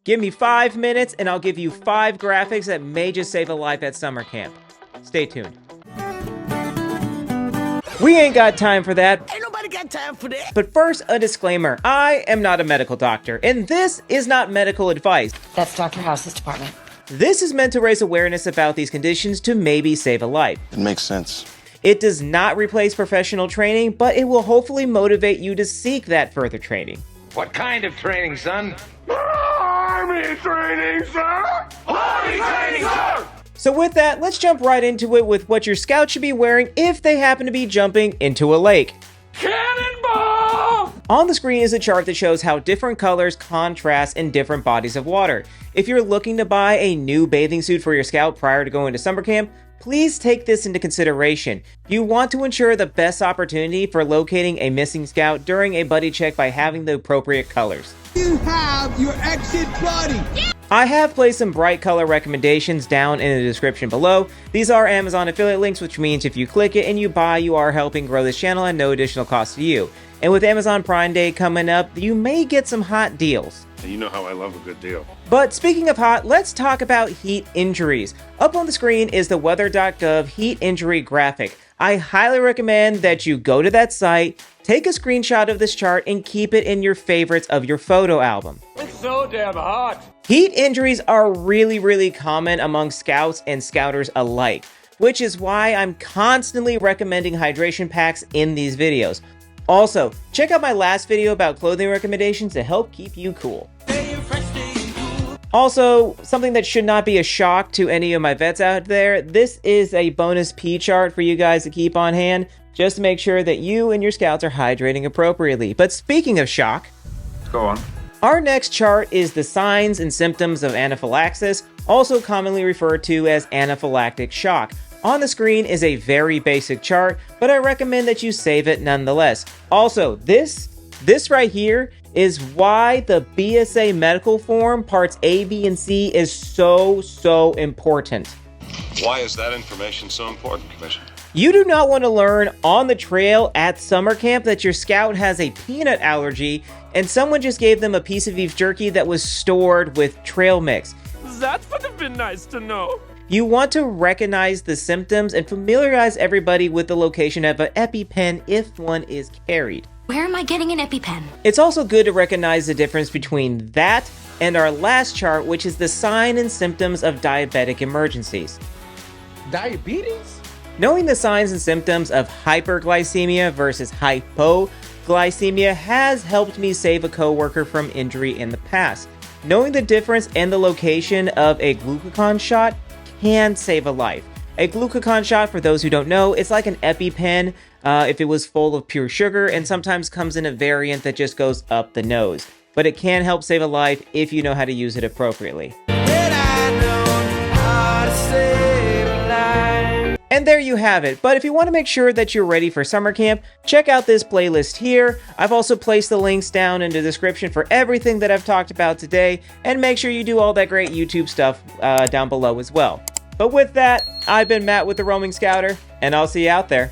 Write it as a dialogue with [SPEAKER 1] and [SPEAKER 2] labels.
[SPEAKER 1] Give me 5 minutes and I'll give you 5 graphics that may just save a life at summer camp. Stay tuned. We ain't got time for that.
[SPEAKER 2] Ain't nobody got time for that.
[SPEAKER 1] But first, a disclaimer. I am not a medical doctor, and this is not medical advice.
[SPEAKER 3] That's Dr. House's department.
[SPEAKER 1] This is meant to raise awareness about these conditions to maybe save a life.
[SPEAKER 4] It makes sense.
[SPEAKER 1] It does not replace professional training, but it will hopefully motivate you to seek that further training.
[SPEAKER 5] What kind of training, son?
[SPEAKER 6] Army training, sir! Army training, sir!
[SPEAKER 1] So with that, let's jump right into it with what your scouts should be wearing if they happen to be jumping into a lake.
[SPEAKER 6] Cannonball!
[SPEAKER 1] On the screen is a chart that shows how different colors contrast in different bodies of water. If you're looking to buy a new bathing suit for your scout prior to going to summer camp, please take this into consideration. You want to ensure the best opportunity for locating a missing scout during a buddy check by having the appropriate colors.
[SPEAKER 7] You have your exit buddy!
[SPEAKER 1] I have placed some bright color recommendations down in the description below. These are Amazon affiliate links, which means if you click it and you buy, you are helping grow this channel at no additional cost to you. And with Amazon Prime Day coming up, you may get some hot deals.
[SPEAKER 6] You know how I love a good deal.
[SPEAKER 1] But speaking of hot, let's talk about heat injuries. Up on the screen is the Weather.gov heat injury graphic. I highly recommend that you go to that site, take a screenshot of this chart, and keep it in your favorites of your photo album.
[SPEAKER 5] It's so damn hot.
[SPEAKER 1] Heat injuries are really common among scouts and scouters alike, which is why I'm constantly recommending hydration packs in these videos. Also, check out my last video about clothing recommendations to help keep you cool. Also, something that should not be a shock to any of my vets out there, this is a bonus P chart for you guys to keep on hand, just to make sure that you and your scouts are hydrating appropriately. But speaking of shock,
[SPEAKER 6] Go on.
[SPEAKER 1] our next chart is the signs and symptoms of anaphylaxis, also commonly referred to as anaphylactic shock. On the screen is a very basic chart, but I recommend that you save it nonetheless. Also, this right here is why the BSA medical form parts A, B, and C is so important.
[SPEAKER 4] Why is that information so important, Commissioner?
[SPEAKER 1] You do not want to learn on the trail at summer camp that your scout has a peanut allergy and someone just gave them a piece of beef jerky that was stored with trail mix.
[SPEAKER 6] That would have been nice to know.
[SPEAKER 1] You want to recognize the symptoms and familiarize everybody with the location of an EpiPen if one is carried.
[SPEAKER 3] Where am I getting an EpiPen?
[SPEAKER 1] It's also good to recognize the difference between that and our last chart, which is the sign and symptoms of diabetic emergencies.
[SPEAKER 7] Diabetes?
[SPEAKER 1] Knowing the signs and symptoms of hyperglycemia versus hypoglycemia has helped me save a coworker from injury in the past. Knowing the difference and the location of a glucagon shot can save a life. A glucagon shot, for those who don't know, it's like an EpiPen if it was full of pure sugar, and sometimes comes in a variant that just goes up the nose. But it can help save a life if you know how to use it appropriately. And there you have it. But if you want to make sure that you're ready for summer camp, check out this playlist here. I've also placed the links down in the description for everything that I've talked about today, and make sure you do all that great YouTube stuff down below as well. But with that, I've been Matt with the Roaming Scouter, and I'll see you out there.